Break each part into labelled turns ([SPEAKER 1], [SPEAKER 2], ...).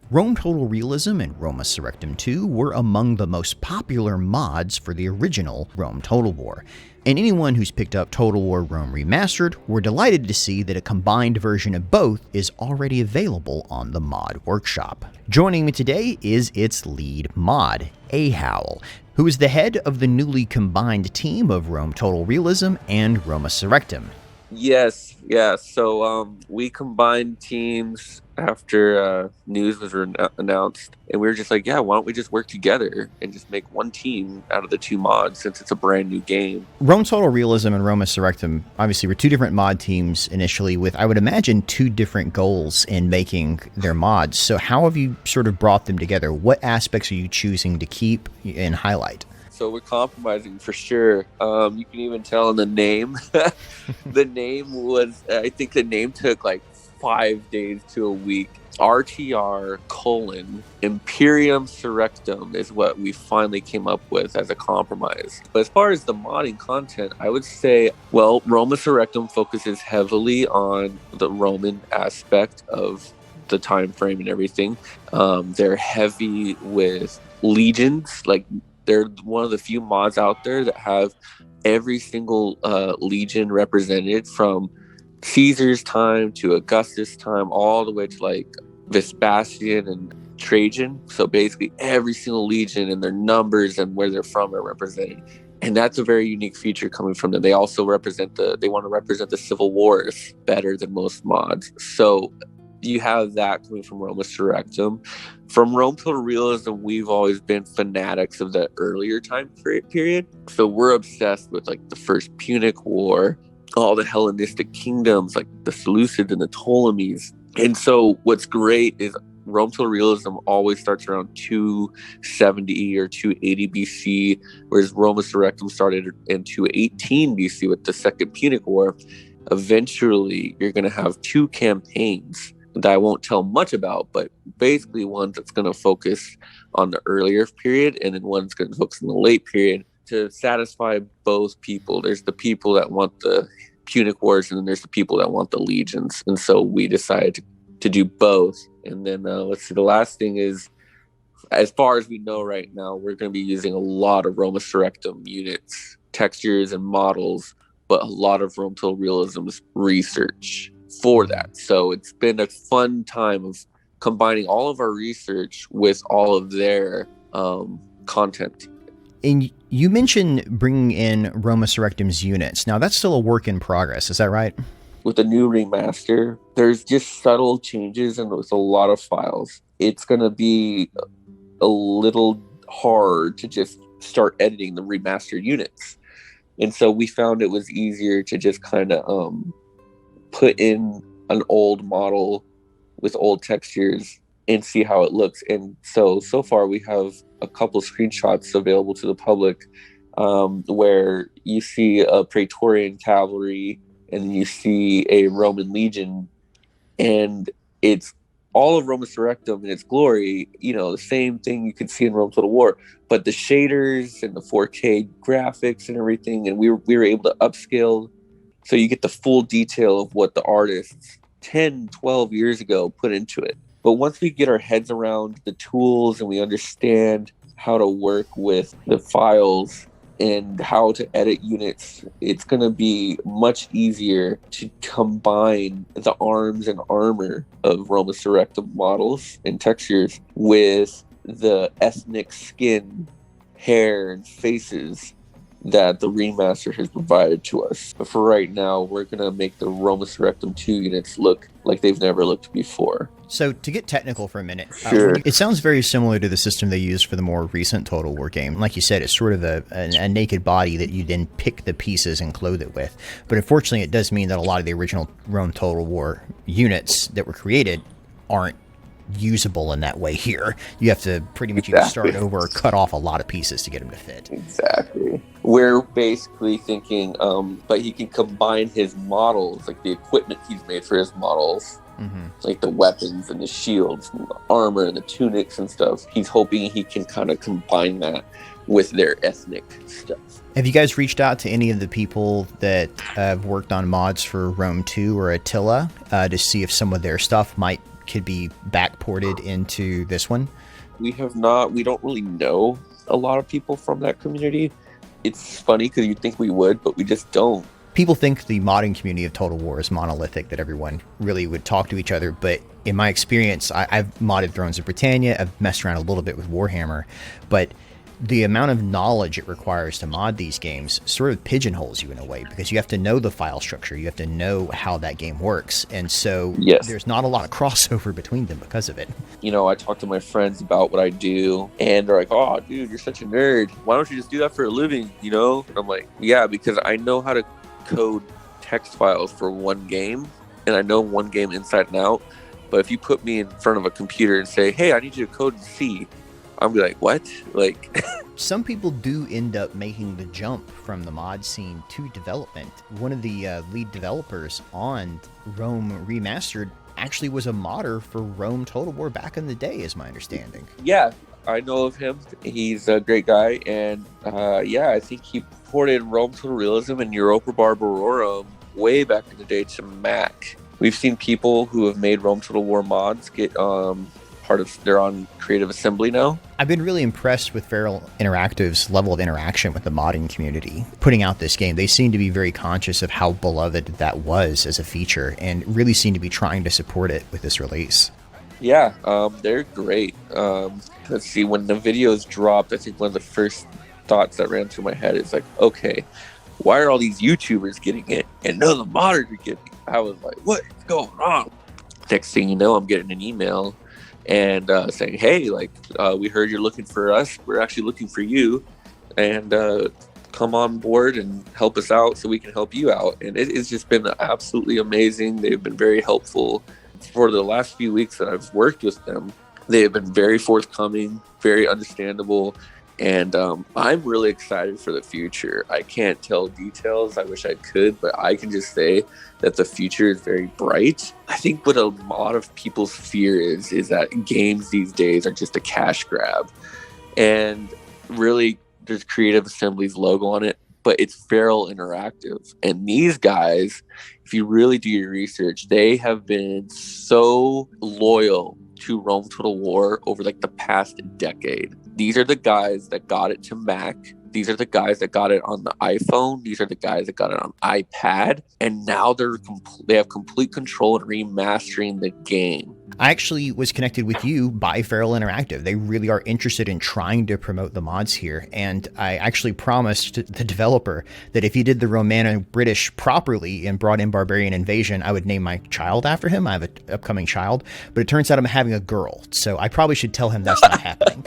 [SPEAKER 1] Rome Total Realism and Rome Surrectum 2 were among the most popular mods for the original Rome Total War, and anyone who's picked up Total War Rome Remastered were delighted to see that a combined version of both is already available on the mod workshop. Joining me today is its lead mod, Ahowl, who is the head of the newly combined team of Rome Total Realism and Rome Surrectum.
[SPEAKER 2] Yes. So we combined teams after news was announced, and we were just like, yeah, why don't we just work together and just make one team out of the two mods since it's a brand new game.
[SPEAKER 1] Rome Total Realism and Rome Surrectum obviously were two different mod teams initially with, I would imagine, two different goals in making their mods. So how have you sort of brought them together? What aspects are you choosing to keep and highlight?
[SPEAKER 2] So we're compromising for sure. You can even tell in the name. The name was, I think the name took like 5 days to a week. RTR : Imperium Surrectum is what we finally came up with as a compromise. But as far as the modding content, I would say, well, Rome Surrectum focuses heavily on the Roman aspect of the time frame and everything. They're heavy with legions, like they're one of the few mods out there that have every single legion represented, from Caesar's time to Augustus' time, all the way to like Vespasian and Trajan. So basically every single legion and their numbers and where they're from are represented. And that's a very unique feature coming from them. They also they want to represent the civil wars better than most mods. So you have that coming from Rome Surrectum. From Rome Total Realism, we've always been fanatics of the earlier time period. So we're obsessed with like the First Punic War, all the Hellenistic kingdoms like the Seleucids and the Ptolemies. And so what's great is Rome Total Realism always starts around 270 or 280 BC, whereas Rome Surrectum started in 218 BC with the Second Punic War. Eventually, you're going to have two campaigns that I won't tell much about, but basically one that's going to focus on the earlier period and then one's going to focus on the late period to satisfy both people. There's the people that want the Punic Wars and then there's the people that want the legions. And so we decided to do both. And then let's see, the last thing is, as far as we know right now, we're going to be using a lot of Rome Surrectum units, textures, and models, but a lot of Rome Total Realism's research for that. So it's been a fun time of combining all of our research with all of their content.
[SPEAKER 1] And you mentioned bringing in Rome Surrectum's units. Now, that's still a work in progress. Is that right?
[SPEAKER 2] With the new remaster, there's just subtle changes and with a lot of files. It's going to be a little hard to just start editing the remastered units. And so we found it was easier to just kind of put in an old model with old textures and see how it looks. And so far we have a couple screenshots available to the public where you see a Praetorian cavalry and you see a Roman legion, and it's all of Rome Surrectum in its glory, the same thing you could see in Rome Total War, but the shaders and the 4K graphics and everything, and we were able to upscale. So you get the full detail of what the artists 10, 12 years ago put into it. But once we get our heads around the tools and we understand how to work with the files and how to edit units, it's going to be much easier to combine the arms and armor of Rome Surrectum models and textures with the ethnic skin, hair, and faces that the remaster has provided to us. But for right now, we're going to make the Rome Surrectum 2 units look like they've never looked before.
[SPEAKER 1] So to get technical for a minute,
[SPEAKER 2] sure.
[SPEAKER 1] It sounds very similar to the system they used for the more recent Total War game. Like you said, it's sort of a naked body that you then pick the pieces and clothe it with. But unfortunately, it does mean that a lot of the original Rome Total War units that were created aren't usable in that way here. You have to pretty much either start over or cut off a lot of pieces to get them to fit.
[SPEAKER 2] Exactly. We're basically thinking, but he can combine his models, like the equipment he's made for his models, like the weapons and the shields and the armor and the tunics and stuff. He's hoping he can kind of combine that with their ethnic stuff.
[SPEAKER 1] Have you guys reached out to any of the people that have worked on mods for Rome 2 or Attila to see if some of their stuff might could be backported into this one?
[SPEAKER 2] We don't really know a lot of people from that community. It's funny because you'd think we would, but we just don't.
[SPEAKER 1] People think the modding community of Total War is monolithic, that everyone really would talk to each other, but in my experience, I've modded Thrones of Britannia, I've messed around a little bit with Warhammer, but the amount of knowledge it requires to mod these games sort of pigeonholes you in a way, because you have to know the file structure, you have to know how that game works, and so there's not a lot of crossover between them because of it.
[SPEAKER 2] You know, I talk to my friends about what I do, and they're like, oh, dude, you're such a nerd. Why don't you just do that for a living, you know? And I'm like, yeah, because I know how to code text files for one game, and I know one game inside and out, but if you put me in front of a computer and say, hey, I need you to code in C, I'm be like, what? Like,
[SPEAKER 1] some people do end up making the jump from the mod scene to development. One of the lead developers on Rome Remastered actually was a modder for Rome Total War back in the day, is my understanding.
[SPEAKER 2] Yeah, I know of him. He's a great guy, and I think he ported Rome Total Realism and Europa Barbarorum way back in the day to Mac. We've seen people who have made Rome Total War mods get they're on Creative Assembly now.
[SPEAKER 1] I've been really impressed with Feral Interactive's level of interaction with the modding community. Putting out this game, they seem to be very conscious of how beloved that was as a feature, and really seem to be trying to support it with this release.
[SPEAKER 2] Yeah, they're great. Let's see, when the videos dropped, I think one of the first thoughts that ran through my head is like, okay, why are all these YouTubers getting it and none of the modders are getting it? I was like, what's going on? Next thing you know, I'm getting an email and saying, hey, like, we heard you're looking for us. We're actually looking for you, and come on board and help us out so we can help you out. And it's just been absolutely amazing. They've been very helpful. For the last few weeks that I've worked with them, they have been very forthcoming, very understandable, and I'm really excited for the future. I can't tell details. I wish I could, but I can just say that the future is very bright. I think what a lot of people's fear is that games these days are just a cash grab. And really, there's Creative Assembly's logo on it, but it's Feral Interactive. And these guys, if you really do your research, they have been so loyal to Rome Total War over like the past decade. These are the guys that got it to Mac. These are the guys that got it on the iPhone. These are the guys that got it on iPad. And now they have complete control in remastering the game.
[SPEAKER 1] I actually was connected with you by Feral Interactive. They really are interested in trying to promote the mods here. And I actually promised the developer that if he did the Romano-British properly and brought in Barbarian Invasion, I would name my child after him. I have an upcoming child, but it turns out I'm having a girl. So I probably should tell him that's not happening.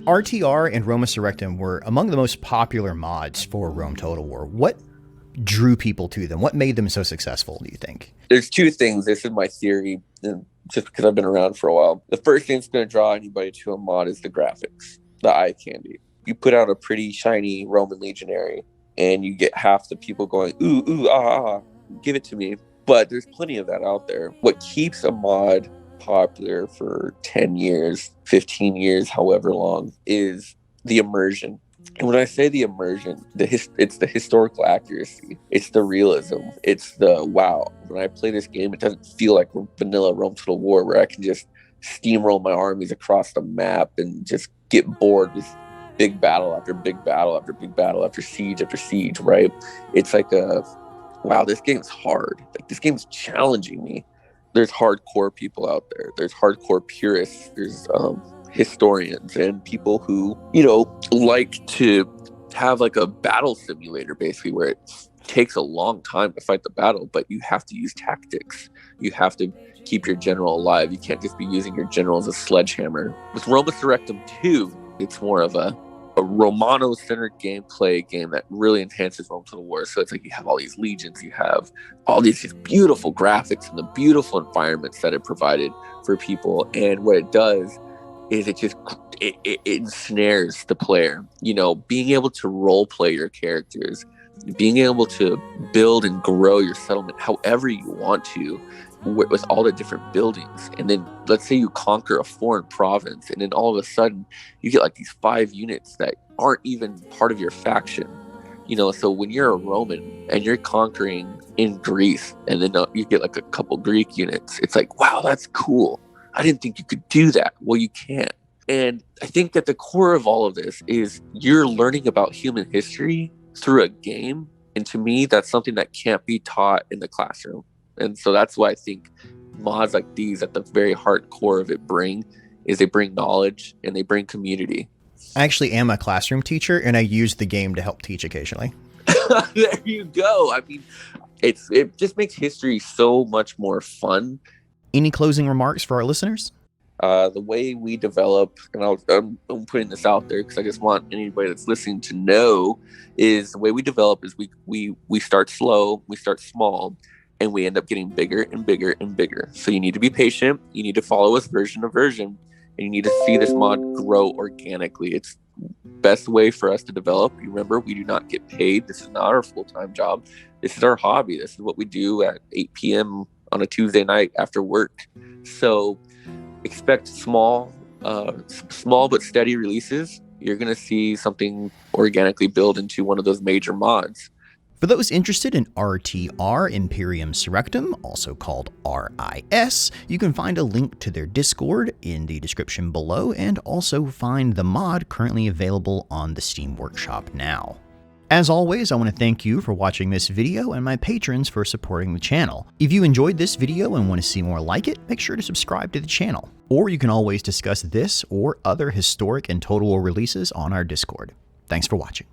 [SPEAKER 1] RTR and Rome Surrectum were among the most popular mods for Rome Total War. What drew people to them? What made them so successful, do you think?
[SPEAKER 2] There's two things. This is my theory, and just because I've been around for a while. The first thing that's going to draw anybody to a mod is the graphics, the eye candy. You put out a pretty shiny Roman legionary, and you get half the people going, ooh, ooh, give it to me. But there's plenty of that out there. What keeps a mod popular for 10 years, 15 years, however long, is the immersion. And when I say the immersion, it's the historical accuracy, it's the realism, it's the wow. When I play this game, it doesn't feel like vanilla Rome Total War where I can just steamroll my armies across the map and just get bored with big battle after big battle after big battle after siege, right? It's like wow, this game's hard. Like, this game's challenging me. There's hardcore people out there. There's hardcore purists. There's historians and people who, like to have like a battle simulator, basically, where it takes a long time to fight the battle, but you have to use tactics. You have to keep your general alive. You can't just be using your general as a sledgehammer. With Rome Surrectum 2, it's more of a Romano-centered gameplay game that really enhances Rome Total War. So it's like you have all these legions, you have all these just beautiful graphics and the beautiful environments that it provided for people. And what it does is it ensnares the player. Being able to role play your characters, being able to build and grow your settlement however you want to, with all the different buildings. And then let's say you conquer a foreign province, and then all of a sudden you get like these 5 units that aren't even part of your faction. So when you're a Roman and you're conquering in Greece, and then you get like a couple Greek units, it's like, wow, that's cool. I didn't think you could do that. Well, you can. And I think that the core of all of this is you're learning about human history through a game. And to me, that's something that can't be taught in the classroom. And so that's why I think mods like these, at the very heart core of it, they bring knowledge and they bring community.
[SPEAKER 1] I actually am a classroom teacher, and I use the game to help teach occasionally.
[SPEAKER 2] There you go. I mean, it just makes history so much more fun.
[SPEAKER 1] Any closing remarks for our listeners?
[SPEAKER 2] The way we develop, and I'm putting this out there because I just want anybody that's listening to know, is the way we develop is we start slow, we start small, and we end up getting bigger and bigger and bigger. So you need to be patient. You need to follow us version to version, and you need to see this mod grow organically. It's best way for us to develop. Remember, we do not get paid. This is not our full-time job. This is our hobby. This is what we do at 8 p.m. on a Tuesday night after work. So expect small but steady releases. You're going to see something organically build into one of those major mods.
[SPEAKER 1] For those interested in RTR, Imperium Surrectum, also called RIS, you can find a link to their Discord in the description below, and also find the mod currently available on the Steam Workshop now. As always, I want to thank you for watching this video and my patrons for supporting the channel. If you enjoyed this video and want to see more like it, make sure to subscribe to the channel. Or you can always discuss this or other historic and Total War releases on our Discord. Thanks for watching.